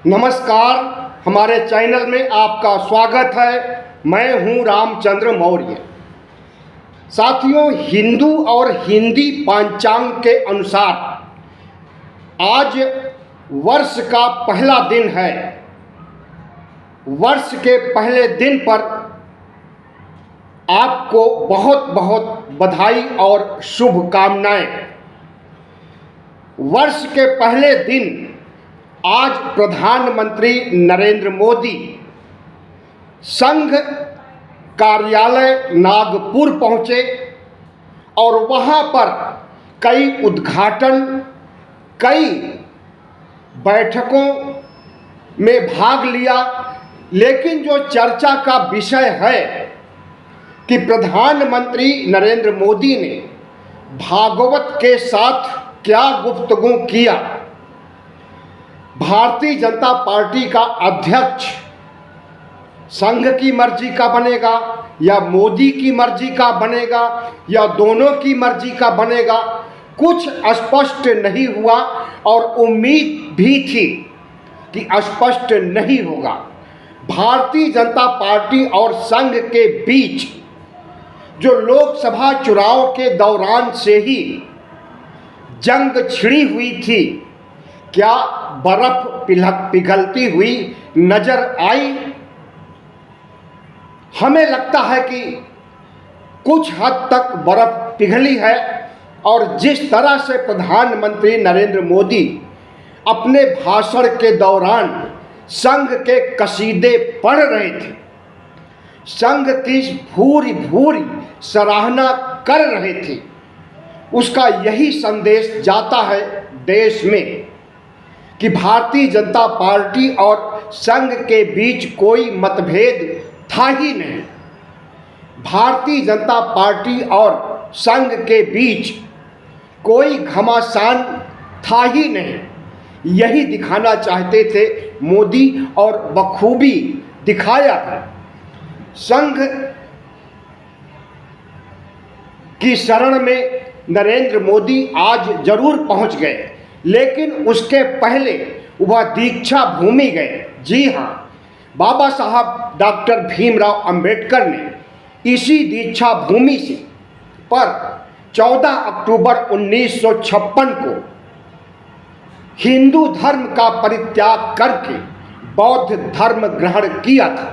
नमस्कार, हमारे चैनल में आपका स्वागत है। मैं हूं रामचंद्र मौर्य। साथियों, हिंदू और हिंदी पंचांग के अनुसार आज वर्ष का पहला दिन है। वर्ष के पहले दिन पर आपको बहुत बहुत बधाई और शुभकामनाएं। वर्ष के पहले दिन आज प्रधानमंत्री नरेंद्र मोदी संघ कार्यालय नागपुर पहुंचे और वहां पर कई उद्घाटन, कई बैठकों में भाग लिया। लेकिन जो चर्चा का विषय है कि प्रधानमंत्री नरेंद्र मोदी ने भागवत के साथ क्या गुफ्तगू किया। भारतीय जनता पार्टी का अध्यक्ष संघ की मर्जी का बनेगा या मोदी की मर्जी का बनेगा या दोनों की मर्जी का बनेगा, कुछ स्पष्ट नहीं हुआ और उम्मीद भी थी कि स्पष्ट नहीं होगा। भारतीय जनता पार्टी और संघ के बीच जो लोकसभा चुनाव के दौरान से ही जंग छिड़ी हुई थी, क्या बर्फ पिघलती हुई नजर आई। हमें लगता है कि कुछ हद तक बर्फ पिघली है और जिस तरह से प्रधानमंत्री नरेंद्र मोदी अपने भाषण के दौरान संघ के कसीदे पढ़ रहे थे, संघ की भूरी भूरी सराहना कर रहे थे, उसका यही संदेश जाता है देश में कि भारतीय जनता पार्टी और संघ के बीच कोई मतभेद था ही नहीं। भारतीय जनता पार्टी और संघ के बीच कोई घमासान था ही नहीं। यही दिखाना चाहते थे मोदी और बखूबी दिखाया है। संघ की शरण में नरेंद्र मोदी आज जरूर पहुंच गए, लेकिन उसके पहले वह दीक्षा भूमि गए। जी हाँ, बाबा साहब डॉक्टर भीमराव अंबेडकर ने इसी दीक्षा भूमि से पर 14 अक्टूबर 1956 को हिंदू धर्म का परित्याग करके बौद्ध धर्म ग्रहण किया था।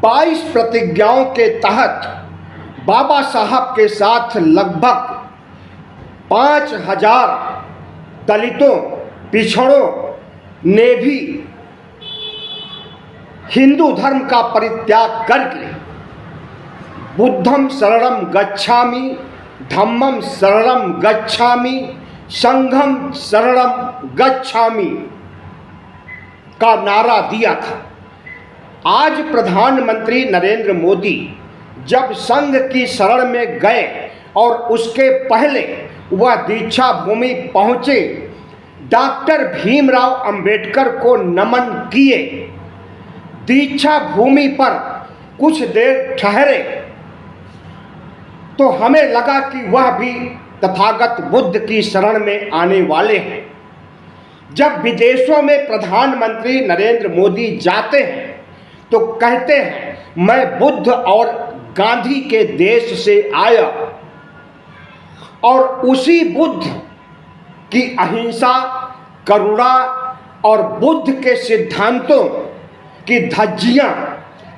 22 प्रतिज्ञाओं के तहत बाबा साहब के साथ लगभग 5000 दलितों, पिछड़ों ने भी हिंदू धर्म का परित्याग करके बुद्धम शरणम गच्छामि, धम्मम शरणम गच्छामि, संघम शरणम गच्छामि का नारा दिया था। आज प्रधानमंत्री नरेंद्र मोदी जब संघ की शरण में गए और उसके पहले वह दीक्षा भूमि पहुंचे, डॉक्टर भीमराव अंबेडकर को नमन किए, दीक्षा भूमि पर कुछ देर ठहरे, तो हमें लगा कि वह भी तथागत बुद्ध की शरण में आने वाले हैं। जब विदेशों में प्रधानमंत्री नरेंद्र मोदी जाते हैं तो कहते हैं, मैं बुद्ध और गांधी के देश से आया और उसी बुद्ध की अहिंसा, करुणा और बुद्ध के सिद्धांतों की धज्जियां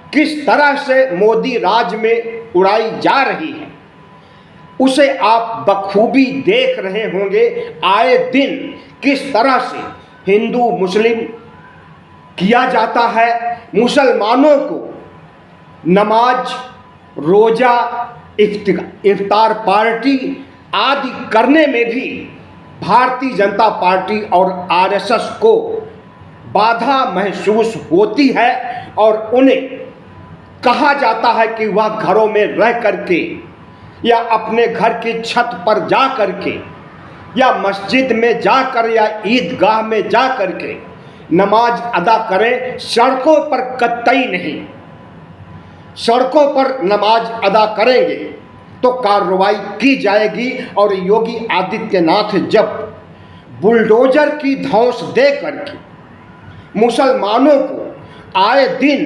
किस तरह से मोदी राज में उड़ाई जा रही है, उसे आप बखूबी देख रहे होंगे। आए दिन किस तरह से हिंदू मुस्लिम किया जाता है। मुसलमानों को नमाज, रोजा, इफ्तार पार्टी आदि करने में भी भारतीय जनता पार्टी और आरएसएस को बाधा महसूस होती है और उन्हें कहा जाता है कि वह घरों में रह करके या अपने घर की छत पर जा करके या मस्जिद में जाकर या ईदगाह में जा करके नमाज अदा करें, सड़कों पर कतई नहीं। सड़कों पर नमाज अदा करेंगे तो कार्रवाई की जाएगी। और योगी आदित्यनाथ जब बुलडोजर की धौंस दे करके मुसलमानों को आए दिन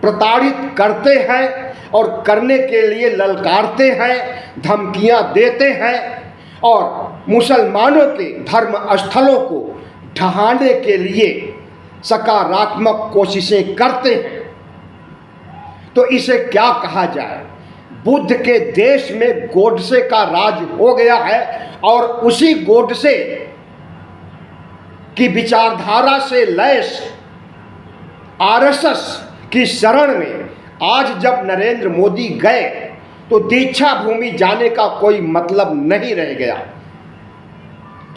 प्रताड़ित करते हैं और करने के लिए ललकारते हैं, धमकियां देते हैं और मुसलमानों के धर्म स्थलों को ढहाने के लिए सकारात्मक कोशिशें करते हैं। तो इसे क्या कहा जाए? बुद्ध के देश में गोडसे का राज हो गया है और उसी गोडसे की विचारधारा से लैस आरएसएस की शरण में आज जब नरेंद्र मोदी गए तो दीक्षा भूमि जाने का कोई मतलब नहीं रह गया।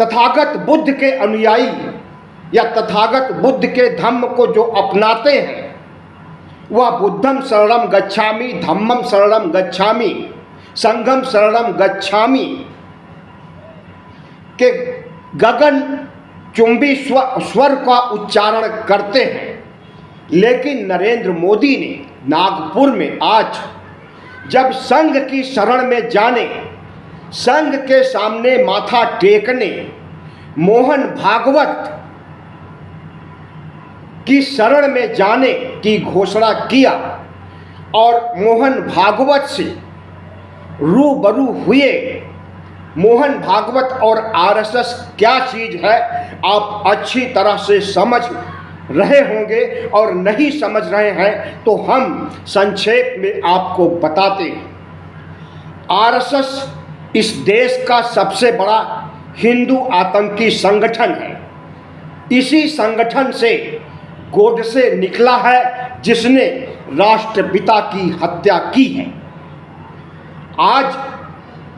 तथागत बुद्ध के अनुयायी या तथागत बुद्ध के धम्म को जो अपनाते हैं वह बुद्धम शरणम गच्छामि, धम्मम शरणम गच्छामि, संघम शरणम गच्छामि के गगन चुंबी स्वर का उच्चारण करते हैं। लेकिन नरेंद्र मोदी ने नागपुर में आज जब संघ की शरण में जाने, संघ के सामने माथा टेकने, मोहन भागवत की शरण में जाने की घोषणा किया और मोहन भागवत से रूबरू हुए। मोहन भागवत और आरएसएस क्या चीज है आप अच्छी तरह से समझ रहे होंगे और नहीं समझ रहे हैं तो हम संक्षेप में आपको बताते हैं। आरएसएस इस देश का सबसे बड़ा हिंदू आतंकी संगठन है। इसी संगठन से गोडसे निकला है जिसने राष्ट्रपिता की हत्या की है। आज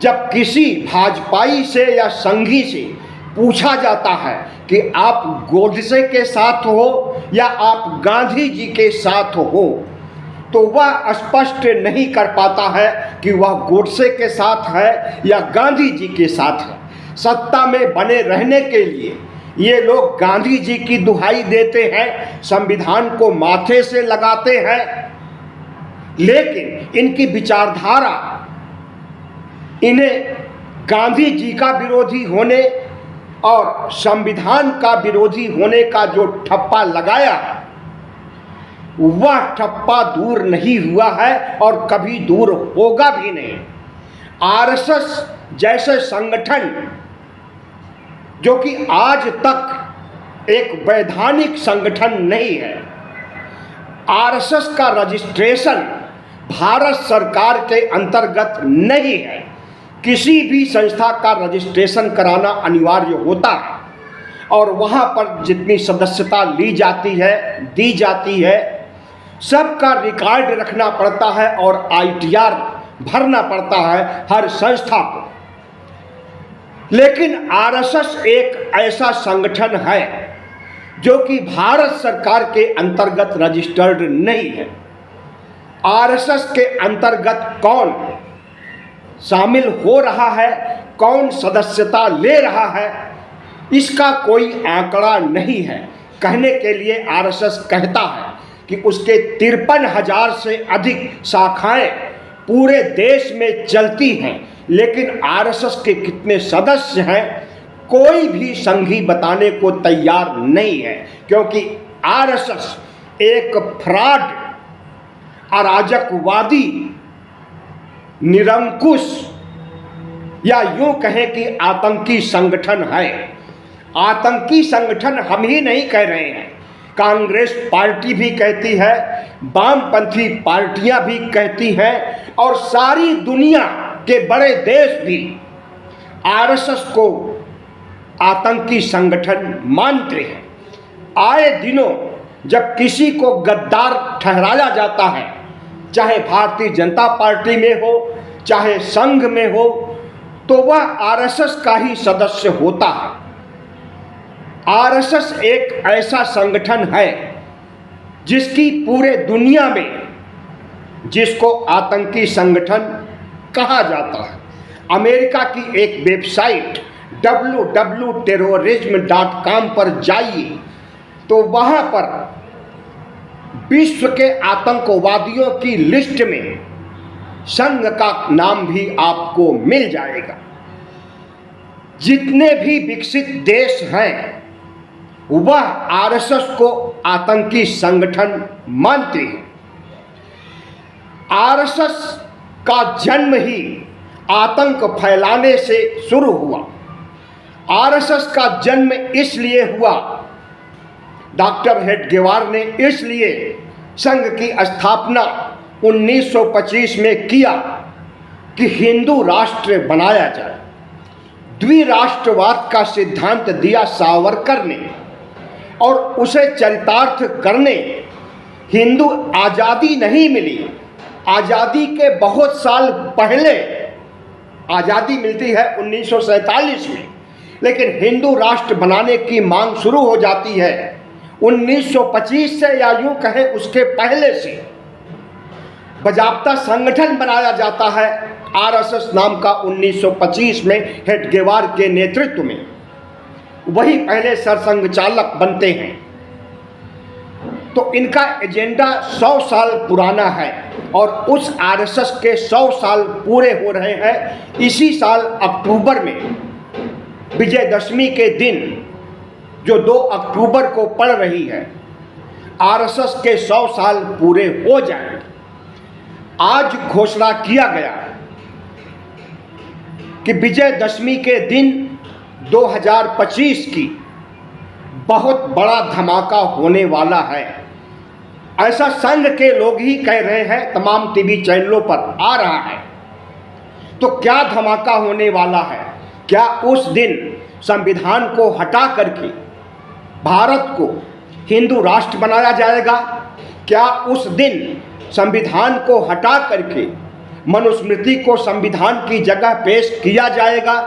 जब किसी भाजपाई से या संघी से पूछा जाता है कि आप गोडसे के साथ हो या आप गांधी जी के साथ हो तो वह स्पष्ट नहीं कर पाता है कि वह गोडसे के साथ है या गांधी जी के साथ है। सत्ता में बने रहने के लिए ये लोग गांधी जी की दुहाई देते हैं, संविधान को माथे से लगाते हैं, लेकिन इनकी विचारधारा इन्हें गांधी जी का विरोधी होने और संविधान का विरोधी होने का जो ठप्पा लगाया है वह ठप्पा दूर नहीं हुआ है और कभी दूर होगा भी नहीं। आरएसएस जैसे संगठन जो कि आज तक एक वैधानिक संगठन नहीं है, आरएसएस का रजिस्ट्रेशन भारत सरकार के अंतर्गत नहीं है। किसी भी संस्था का रजिस्ट्रेशन कराना अनिवार्य होता है और वहाँ पर जितनी सदस्यता ली जाती है, दी जाती है, सबका रिकॉर्ड रखना पड़ता है और आईटीआर भरना पड़ता है हर संस्था को। लेकिन आरएसएस एक ऐसा संगठन है जो कि भारत सरकार के अंतर्गत रजिस्टर्ड नहीं है। आरएसएस के अंतर्गत कौन शामिल हो रहा है, कौन सदस्यता ले रहा है, इसका कोई आंकड़ा नहीं है। कहने के लिए आरएसएस कहता है कि उसके 53,000 से अधिक शाखाएं पूरे देश में चलती हैं, लेकिन आरएसएस के कितने सदस्य हैं कोई भी संघी बताने को तैयार नहीं है, क्योंकि आरएसएस एक फ्रॉड, अराजकवादी, निरंकुश या यूं कहें कि आतंकी संगठन है। आतंकी संगठन हम ही नहीं कह रहे हैं, कांग्रेस पार्टी भी कहती है, वामपंथी पार्टियां भी कहती हैं और सारी दुनिया के बड़े देश भी आरएसएस को आतंकी संगठन मानते हैं। आए दिनों जब किसी को गद्दार ठहराया जाता है, चाहे भारतीय जनता पार्टी में हो चाहे संघ में हो, तो वह आरएसएस का ही सदस्य होता है। आरएसएस एक ऐसा संगठन है जिसकी पूरे दुनिया में जिसको आतंकी संगठन कहा जाता है। अमेरिका की एक वेबसाइट www.terrorism.com पर जाइए तो वहाँ पर विश्व के आतंकवादियों की लिस्ट में संघ का नाम भी आपको मिल जाएगा। जितने भी विकसित देश हैं वह आरएसएस को आतंकी संगठन मानती है। आरएसएस का जन्म ही आतंक फैलाने से शुरू हुआ। आरएसएस का जन्म इसलिए हुआ, डॉक्टर हेडगेवार ने इसलिए संघ की स्थापना 1925 में किया कि हिंदू राष्ट्र बनाया जाए। द्विराष्ट्रवाद का सिद्धांत दिया सावरकर ने और उसे चरितार्थ करने हिंदू आज़ादी नहीं मिली। आज़ादी के बहुत साल पहले आज़ादी मिलती है 1947 में, लेकिन हिंदू राष्ट्र बनाने की मांग शुरू हो जाती है 1925 से, या यूं कहें उसके पहले से। बजाबता संगठन बनाया जाता है आरएसएस नाम का 1925 में हेडगेवार के नेतृत्व में। वही पहले सरसंघ चालक बनते हैं। तो इनका एजेंडा 100 साल पुराना है और उस आरएसएस के 100 साल पूरे हो रहे हैं। इसी साल अक्टूबर में विजयदशमी के दिन, जो 2 अक्टूबर को पड़ रही है, आरएसएस के 100 साल पूरे हो जाएंगे। आज घोषणा किया गया कि विजयदशमी के दिन 2025 की बहुत बड़ा धमाका होने वाला है। ऐसा संघ के लोग ही कह रहे हैं, तमाम टीवी चैनलों पर आ रहा है। तो क्या धमाका होने वाला है? क्या उस दिन संविधान को हटा करके भारत को हिंदू राष्ट्र बनाया जाएगा? क्या उस दिन संविधान को हटा करके मनुस्मृति को संविधान की जगह पेश किया जाएगा?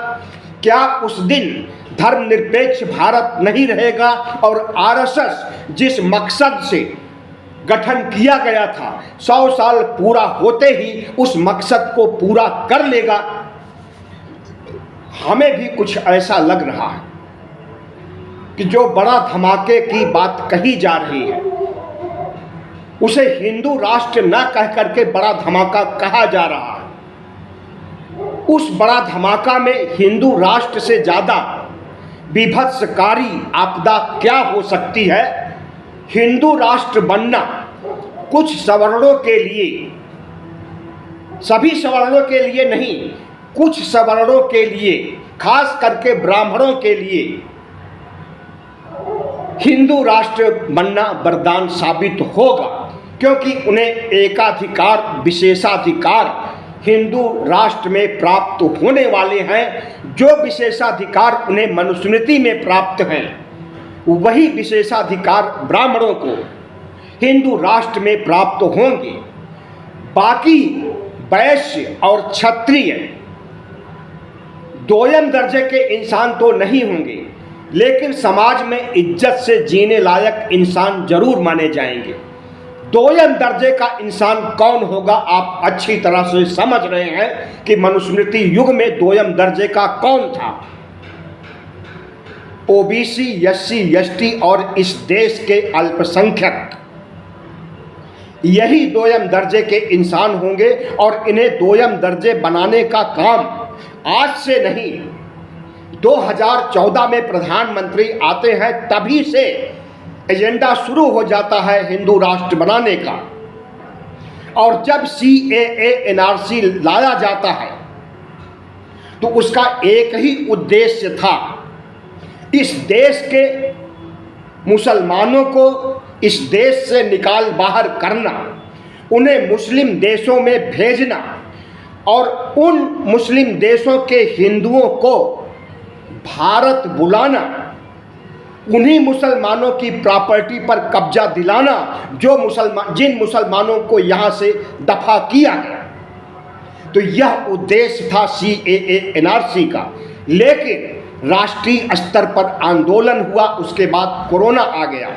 क्या उस दिन धर्मनिरपेक्ष भारत नहीं रहेगा और आरएसएस जिस मकसद से गठन किया गया था 100 साल पूरा होते ही उस मकसद को पूरा कर लेगा? हमें भी कुछ ऐसा लग रहा है कि जो बड़ा धमाके की बात कही जा रही है उसे हिंदू राष्ट्र न कह करके बड़ा धमाका कहा जा रहा है। उस बड़ा धमाका में हिंदू राष्ट्र से ज़्यादा विभत्सकारी आपदा क्या हो सकती है? हिंदू राष्ट्र बनना कुछ सवर्णों के लिए, सभी सवर्णों के लिए नहीं, कुछ सवर्णों के लिए, खास करके ब्राह्मणों के लिए हिंदू राष्ट्र बनना वरदान साबित होगा, क्योंकि उन्हें एकाधिकार, विशेषाधिकार हिंदू राष्ट्र में प्राप्त होने वाले हैं। जो विशेषाधिकार उन्हें मनुस्मृति में प्राप्त हैं, वही विशेषाधिकार ब्राह्मणों को हिंदू राष्ट्र में प्राप्त होंगे। बाकी वैश्य और क्षत्रिय दोयम दर्जे के इंसान तो नहीं होंगे, लेकिन समाज में इज्जत से जीने लायक इंसान जरूर माने जाएंगे। दोयम दर्जे का इंसान कौन होगा? आप अच्छी तरह से समझ रहे हैं कि मनुस्मृति युग में दोयम दर्जे का कौन था। ओबीसी, एससी, एसटी और इस देश के अल्पसंख्यक, यही दोयम दर्जे के इंसान होंगे। और इन्हें दोयम दर्जे बनाने का काम आज से नहीं, 2014 में प्रधानमंत्री आते हैं तभी से एजेंडा शुरू हो जाता है हिंदू राष्ट्र बनाने का। और जब CAA NRC लाया जाता है तो उसका एक ही उद्देश्य था, इस देश के मुसलमानों को इस देश से निकाल बाहर करना, उन्हें मुस्लिम देशों में भेजना और उन मुस्लिम देशों के हिंदुओं को भारत बुलाना, उन्हीं मुसलमानों की प्रॉपर्टी पर कब्जा दिलाना जिन मुसलमानों को यहाँ से दफा किया गया। तो यह उद्देश्य था CAA NRC का। लेकिन राष्ट्रीय स्तर पर आंदोलन हुआ, उसके बाद कोरोना आ गया,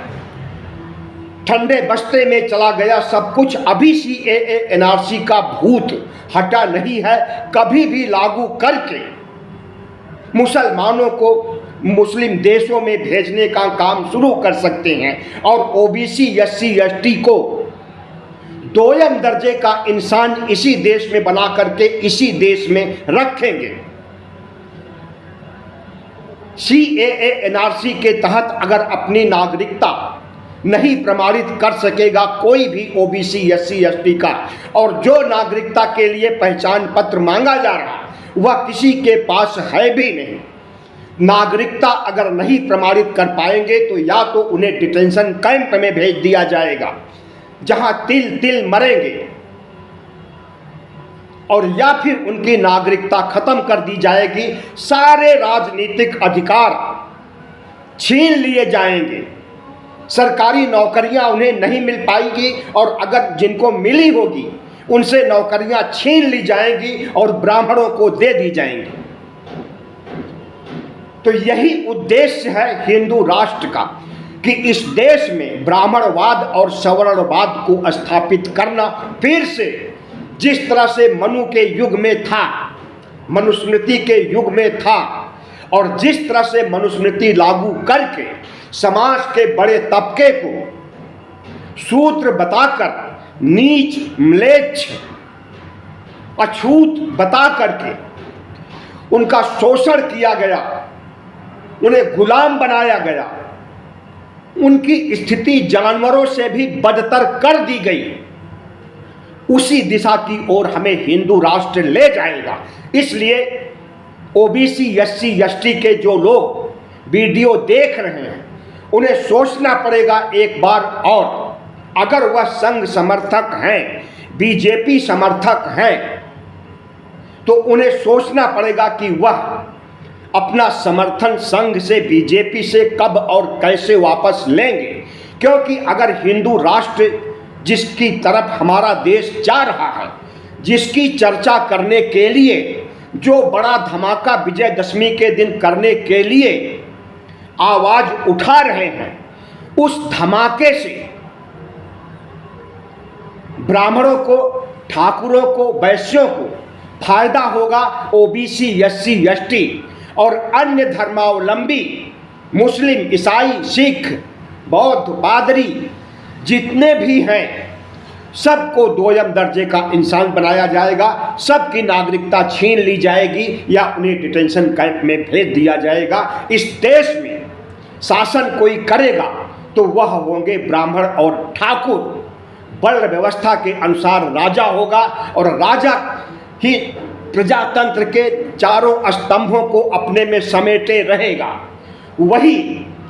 ठंडे बस्ते में चला गया सब कुछ। अभी CAA NRC का भूत हटा नहीं है। कभी भी लागू करके मुसलमानों को मुस्लिम देशों में भेजने का काम शुरू कर सकते हैं और OBC, SC, ST को दोयम दर्जे का इंसान इसी देश में बना करके इसी देश में रखेंगे। CAA NRC के तहत अगर अपनी नागरिकता नहीं प्रमाणित कर सकेगा कोई भी OBC SC ST का, और जो नागरिकता के लिए पहचान पत्र मांगा जा रहा वह किसी के पास है भी नहीं, नागरिकता अगर नहीं प्रमाणित कर पाएंगे तो या तो उन्हें डिटेंशन कैंप में भेज दिया जाएगा जहां तिल तिल मरेंगे, और या फिर उनकी नागरिकता खत्म कर दी जाएगी, सारे राजनीतिक अधिकार छीन लिए जाएंगे, सरकारी नौकरियां उन्हें नहीं मिल पाएगी, और अगर जिनको मिली होगी उनसे नौकरियां छीन ली जाएंगी और ब्राह्मणों को दे दी जाएंगी। तो यही उद्देश्य है हिंदू राष्ट्र का कि इस देश में ब्राह्मणवाद और सवर्णवाद को स्थापित करना, फिर से जिस तरह से मनु के युग में था, मनुस्मृति के युग में था, और जिस तरह से मनुस्मृति लागू करके समाज के बड़े तबके को शूद्र बताकर, नीच म्लेच्छ अछूत बता करके उनका शोषण किया गया, उन्हें गुलाम बनाया गया, उनकी स्थिति जानवरों से भी बदतर कर दी गई, उसी दिशा की ओर हमें हिंदू राष्ट्र ले जाएगा। इसलिए OBC SC ST के जो लोग वीडियो देख रहे हैं उन्हें सोचना पड़ेगा एक बार और, अगर वह संघ समर्थक हैं, BJP समर्थक हैं, तो उन्हें सोचना पड़ेगा कि वह अपना समर्थन संघ से, BJP से कब और कैसे वापस लेंगे, क्योंकि अगर हिंदू राष्ट्र जिसकी तरफ हमारा देश जा रहा है, जिसकी चर्चा करने के लिए, जो बड़ा धमाका विजयदशमी के दिन करने के लिए आवाज उठा रहे हैं, उस धमाके से ब्राह्मणों को, ठाकुरों को, वैश्यों को फायदा होगा, OBC SC ST और अन्य धर्मावलंबी मुस्लिम, ईसाई, सिख, बौद्ध, पादरी जितने भी हैं सबको दोयम दर्जे का इंसान बनाया जाएगा, सबकी नागरिकता छीन ली जाएगी या उन्हें डिटेंशन कैंप में भेज दिया जाएगा। इस देश में शासन कोई करेगा तो वह होंगे ब्राह्मण और ठाकुर। वर्ण व्यवस्था के अनुसार राजा होगा, और राजा ही प्रजातंत्र के चारों स्तंभों को अपने में समेटे रहेगा। वही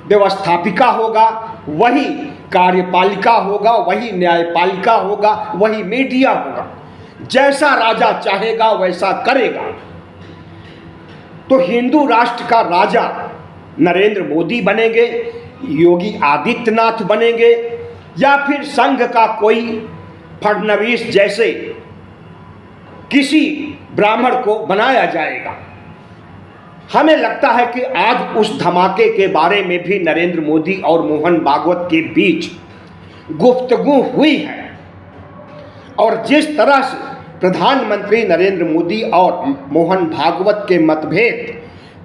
व्यवस्थापिका होगा, वही कार्यपालिका होगा, वही न्यायपालिका होगा, वही मीडिया होगा। जैसा राजा चाहेगा वैसा करेगा। तो हिंदू राष्ट्र का राजा नरेंद्र मोदी बनेंगे, योगी आदित्यनाथ बनेंगे, या फिर संघ का कोई फडणवीस जैसे किसी ब्राह्मण को बनाया जाएगा। हमें लगता है कि आज उस धमाके के बारे में भी नरेंद्र मोदी और मोहन भागवत के बीच गुफ्तगू हुई है, और जिस तरह से प्रधानमंत्री नरेंद्र मोदी और मोहन भागवत के मतभेद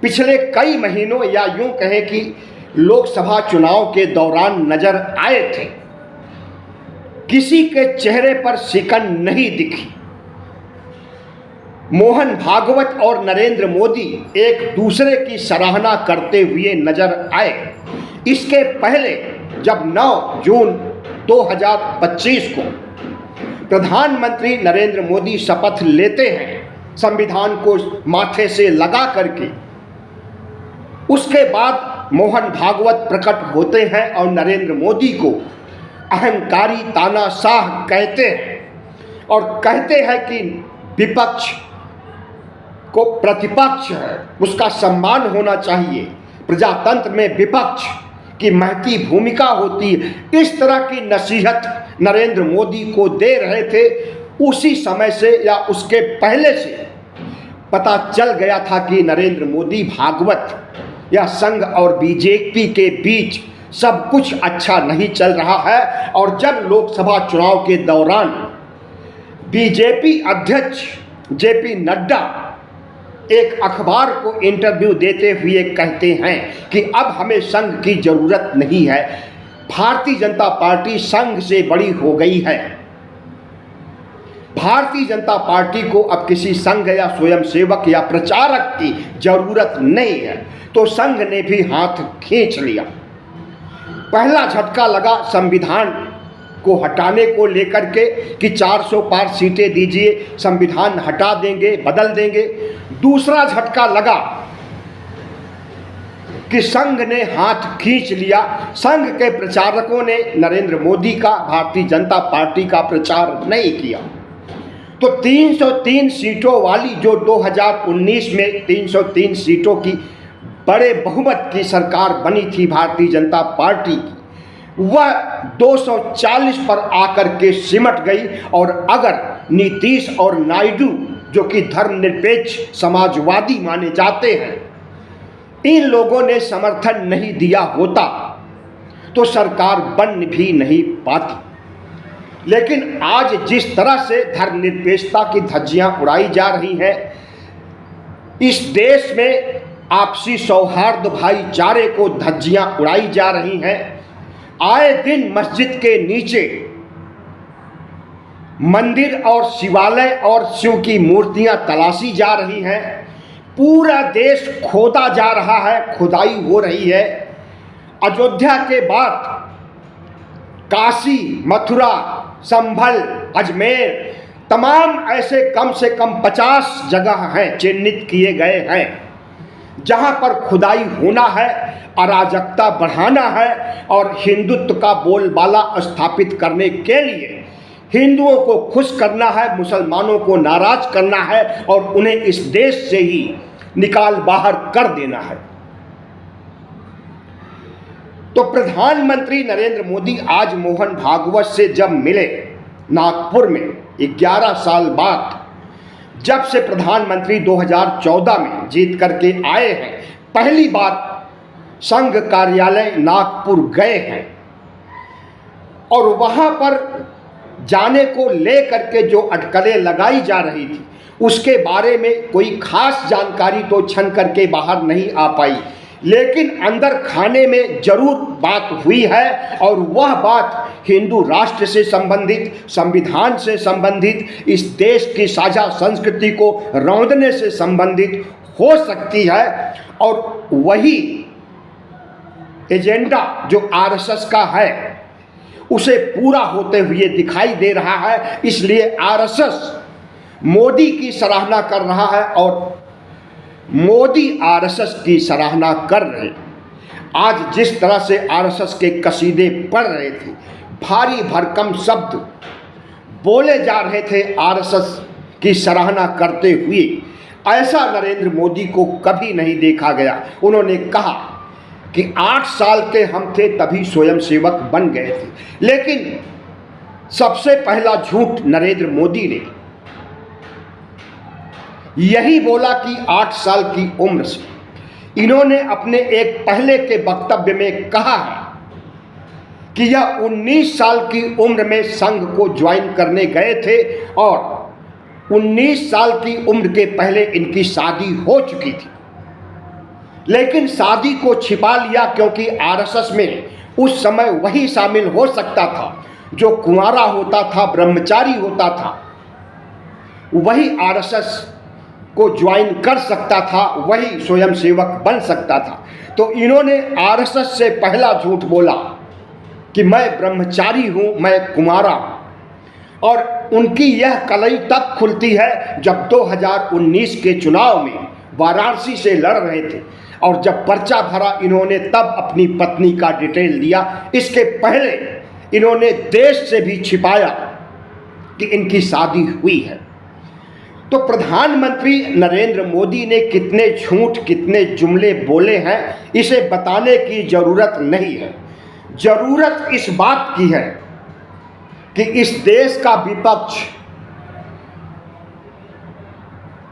पिछले कई महीनों या यूं कहें कि लोकसभा चुनाव के दौरान नजर आए थे, किसी के चेहरे पर शिकन नहीं दिखी। मोहन भागवत और नरेंद्र मोदी एक दूसरे की सराहना करते हुए नजर आए। इसके पहले जब 9 जून 2025 को प्रधानमंत्री नरेंद्र मोदी शपथ लेते हैं संविधान को माथे से लगा करके, उसके बाद मोहन भागवत प्रकट होते हैं और नरेंद्र मोदी को अहंकारी तानाशाह कहते हैं, और कहते हैं कि विपक्ष को प्रतिपक्ष है, उसका सम्मान होना चाहिए, प्रजातंत्र में विपक्ष की महती भूमिका होती है। इस तरह की नसीहत नरेंद्र मोदी को दे रहे थे। उसी समय से या उसके पहले से पता चल गया था कि नरेंद्र मोदी भागवत या संघ और बीजेपी के बीच सब कुछ अच्छा नहीं चल रहा है। और जब लोकसभा चुनाव के दौरान बीजेपी अध्यक्ष जेपी नड्डा एक अखबार को इंटरव्यू देते हुए कहते हैं कि अब हमें संघ की जरूरत नहीं है, भारतीय जनता पार्टी संघ से बड़ी हो गई है, भारतीय जनता पार्टी को अब किसी संघ या स्वयंसेवक या प्रचारक की जरूरत नहीं है, तो संघ ने भी हाथ खींच लिया। पहला झटका लगा संविधान को हटाने को लेकर के कि 400 पार सीटें दीजिए, संविधान हटा देंगे, बदल देंगे। दूसरा झटका लगा कि संघ ने हाथ खींच लिया। संघ के प्रचारकों ने नरेंद्र मोदी का, भारतीय जनता पार्टी का प्रचार नहीं किया। तो 303 सीटों वाली जो 2019 में 303 सीटों की बड़े बहुमत की सरकार बनी थी भारतीय जनता पार्टी की, वह 240 पर आकर के सिमट गई। और अगर नीतीश और नायडू, जो कि धर्मनिरपेक्ष समाजवादी माने जाते हैं, इन लोगों ने समर्थन नहीं दिया होता तो सरकार बन भी नहीं पाती। लेकिन आज जिस तरह से धर्मनिरपेक्षता की धज्जियां उड़ाई जा रही हैं, इस देश में आपसी सौहार्द भाईचारे को धज्जियां उड़ाई जा रही हैं, आए दिन मस्जिद के नीचे मंदिर और शिवालय और शिव की मूर्तियां तलाशी जा रही हैं, पूरा देश खोदा जा रहा है, खुदाई हो रही है। अयोध्या के बाद काशी, मथुरा, संभल, अजमेर, तमाम ऐसे कम से कम 50 जगह हैं, चिन्हित किए गए हैं, जहां पर खुदाई होना है, अराजकता बढ़ाना है और हिंदुत्व का बोलबाला स्थापित करने के लिए हिंदुओं को खुश करना है, मुसलमानों को नाराज करना है और उन्हें इस देश से ही निकाल बाहर कर देना है। तो प्रधानमंत्री नरेंद्र मोदी आज मोहन भागवत से जब मिले नागपुर में 11 साल बाद, जब से प्रधानमंत्री 2014 में जीत करके आए हैं, पहली बार संघ कार्यालय नागपुर गए हैं और वहां पर जाने को लेकर के जो अटकलें लगाई जा रही थी उसके बारे में कोई खास जानकारी तो छन करके बाहर नहीं आ पाई, लेकिन अंदर खाने में जरूर बात हुई है और वह बात हिंदू राष्ट्र से संबंधित, संविधान से संबंधित, इस देश की साझा संस्कृति को रौंदने से संबंधित हो सकती है। और वही एजेंडा जो आरएसएस का है उसे पूरा होते हुए दिखाई दे रहा है। इसलिए आरएसएस मोदी की सराहना कर रहा है और मोदी आरएसएस की सराहना कर रहे। आज जिस तरह से आरएसएस के कसीदे पढ़ रहे थे, भारी भरकम शब्द बोले जा रहे थे आरएसएस की सराहना करते हुए, ऐसा नरेंद्र मोदी को कभी नहीं देखा गया। उन्होंने कहा कि 8 साल के हम थे तभी स्वयंसेवक बन गए थे, लेकिन सबसे पहला झूठ नरेंद्र मोदी ने यही बोला कि 8 साल की उम्र से इन्होंने अपने एक पहले के वक्तव्य में कहा है कि यह 19 साल की उम्र में संघ को ज्वाइन करने गए थे और 19 साल की उम्र के पहले इनकी शादी हो चुकी थी, लेकिन शादी को छिपा लिया क्योंकि आरएसएस में उस समय वही शामिल हो सकता था जो कुंवारा होता था, ब्रह्मचारी होता था, वही आरएसएस को ज्वाइन कर सकता था, वही स्वयंसेवक बन सकता था। तो इन्होंने आरएसएस से पहला झूठ बोला कि मैं ब्रह्मचारी हूं, मैं कुंवारा हूं। और उनकी यह कलई तब खुलती है जब 2019 के चुनाव में वाराणसी से लड़ रहे थे और जब पर्चा भरा इन्होंने तब अपनी पत्नी का डिटेल दिया। इसके पहले इन्होंने देश से भी छिपाया कि इनकी शादी हुई है। तो प्रधानमंत्री नरेंद्र मोदी ने कितने झूठ, कितने जुमले बोले हैं, इसे बताने की जरूरत नहीं है। जरूरत इस बात की है कि इस देश का विपक्ष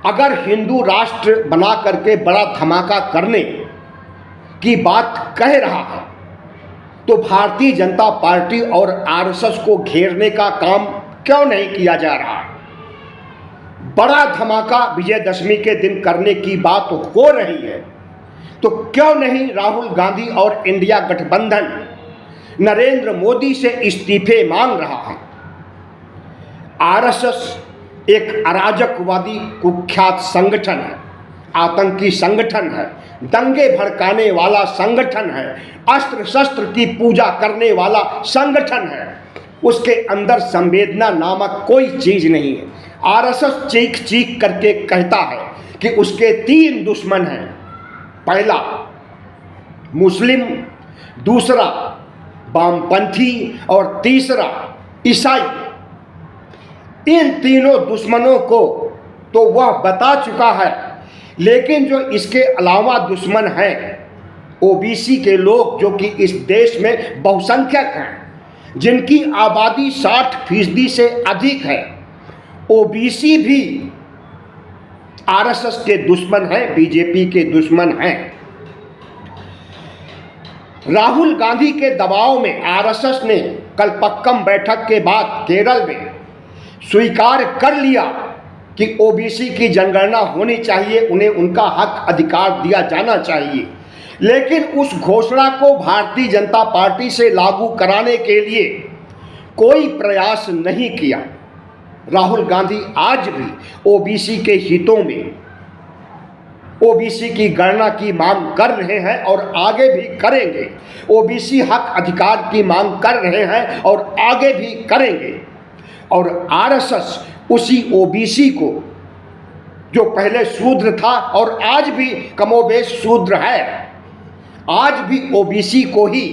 अगर हिंदू राष्ट्र बना करके बड़ा धमाका करने की बात कह रहा है तो भारतीय जनता पार्टी और आरएसएस को घेरने का काम क्यों नहीं किया जा रहा है। बड़ा धमाका विजयदशमी के दिन करने की बात हो रही है तो क्यों नहीं राहुल गांधी और इंडिया गठबंधन नरेंद्र मोदी से इस्तीफे मांग रहा है। आरएसएस एक अराजकवादी कुख्यात संगठन है, आतंकी संगठन है, दंगे भड़काने वाला संगठन है, अस्त्र शस्त्र की पूजा करने वाला संगठन है। उसके अंदर संवेदना नामक कोई चीज नहीं है। आरएसएस चीख चीख करके कहता है कि उसके 3 दुश्मन हैं, पहला मुस्लिम, दूसरा वामपंथी और तीसरा ईसाई। इन तीनों दुश्मनों को तो वह बता चुका है, लेकिन जो इसके अलावा दुश्मन हैं ओबीसी के लोग, जो कि इस देश में बहुसंख्यक हैं, जिनकी आबादी 60% से अधिक है, ओबीसी भी आरएसएस के दुश्मन हैं, बीजेपी के दुश्मन हैं। राहुल गांधी के दबाव में आरएसएस ने कल्पक्कम बैठक के बाद केरल में स्वीकार कर लिया कि ओबीसी की जनगणना होनी चाहिए, उन्हें उनका हक अधिकार दिया जाना चाहिए। लेकिन उस घोषणा को भारतीय जनता पार्टी से लागू कराने के लिए कोई प्रयास नहीं किया। राहुल गांधी आज भी ओबीसी के हितों में ओबीसी की गणना की मांग कर रहे हैं और आगे भी करेंगे। ओबीसी हक अधिकार की मांग कर रहे हैं और आगे भी करेंगे। और आरएसएस उसी ओबीसी को, जो पहले शूद्र था और आज भी कमोबेश शूद्र है, आज भी ओबीसी को ही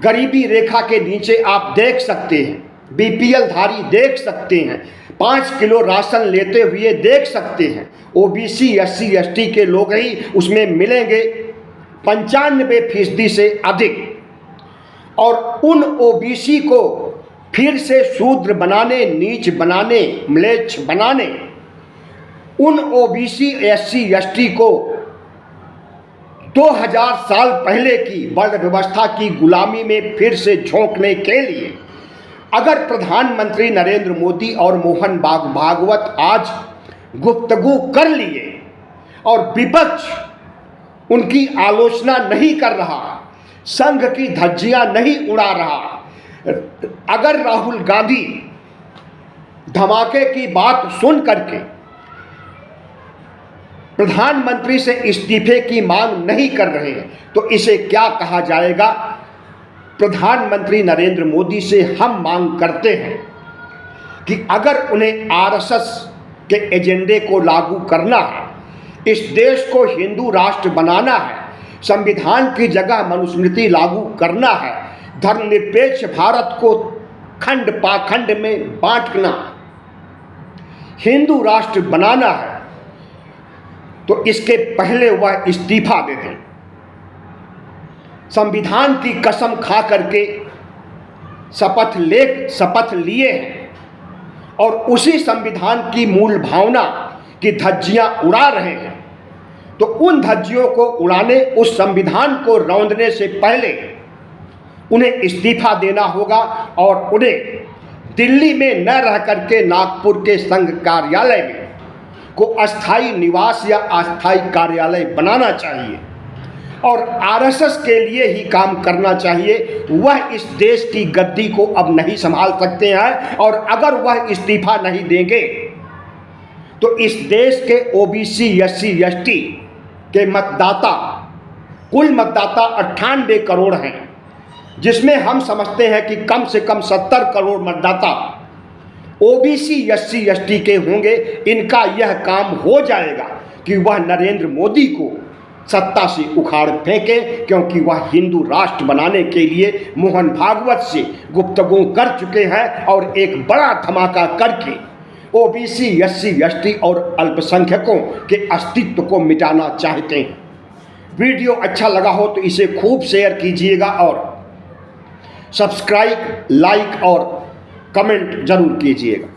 गरीबी रेखा के नीचे आप देख सकते हैं, बीपीएल धारी देख सकते हैं, 5 किलो राशन लेते हुए देख सकते हैं। ओबीसी SC ST के लोग ही उसमें मिलेंगे 95% से अधिक। और उन ओबीसी को फिर से शूद्र बनाने, नीच बनाने, म्लेच्छ बनाने, उन ओबीसी SC ST को 2000 साल पहले की वर्ण व्यवस्था की गुलामी में फिर से झोंकने के लिए अगर प्रधानमंत्री नरेंद्र मोदी और मोहन भागवत आज गुफ्तगू कर लिए और विपक्ष उनकी आलोचना नहीं कर रहा, संघ की धज्जियां नहीं उड़ा रहा, अगर राहुल गांधी धमाके की बात सुन करके प्रधानमंत्री से इस्तीफे की मांग नहीं कर रहे हैं, तो इसे क्या कहा जाएगा। प्रधानमंत्री नरेंद्र मोदी से हम मांग करते हैं कि अगर उन्हें आरएसएस के एजेंडे को लागू करना है, इस देश को हिंदू राष्ट्र बनाना है, संविधान की जगह मनुस्मृति लागू करना है, धर्मनिरपेक्ष भारत को खंड पाखंड में बांटना, हिंदू राष्ट्र बनाना है, तो इसके पहले वह इस्तीफा दे दें। संविधान की कसम खा करके शपथ लिए हैं और उसी संविधान की मूल भावना की धज्जियां उड़ा रहे हैं, तो उन धज्जियों को उड़ाने, उस संविधान को रौंदने से पहले उन्हें इस्तीफा देना होगा और उन्हें दिल्ली में न रह करके नागपुर के संघ कार्यालय में को अस्थायी निवास या अस्थायी कार्यालय बनाना चाहिए और आरएसएस के लिए ही काम करना चाहिए। वह इस देश की गद्दी को अब नहीं संभाल सकते हैं और अगर वह इस्तीफा नहीं देंगे तो इस देश के ओबीसी SC ST के मतदाता, कुल मतदाता 98 करोड़ हैं, जिसमें हम समझते हैं कि कम से कम 70 करोड़ मतदाता ओबीसी SC ST के होंगे। इनका यह काम हो जाएगा कि वह नरेंद्र मोदी को सत्ता से उखाड़ फेंके, क्योंकि वह हिंदू राष्ट्र बनाने के लिए मोहन भागवत से गुफ्तगू कर चुके हैं और एक बड़ा धमाका करके ओबीसी SC ST और अल्पसंख्यकों के अस्तित्व को मिटाना चाहते हैं। वीडियो अच्छा लगा हो तो इसे खूब शेयर कीजिएगा और सब्सक्राइब, लाइक और कमेंट जरूर कीजिएगा।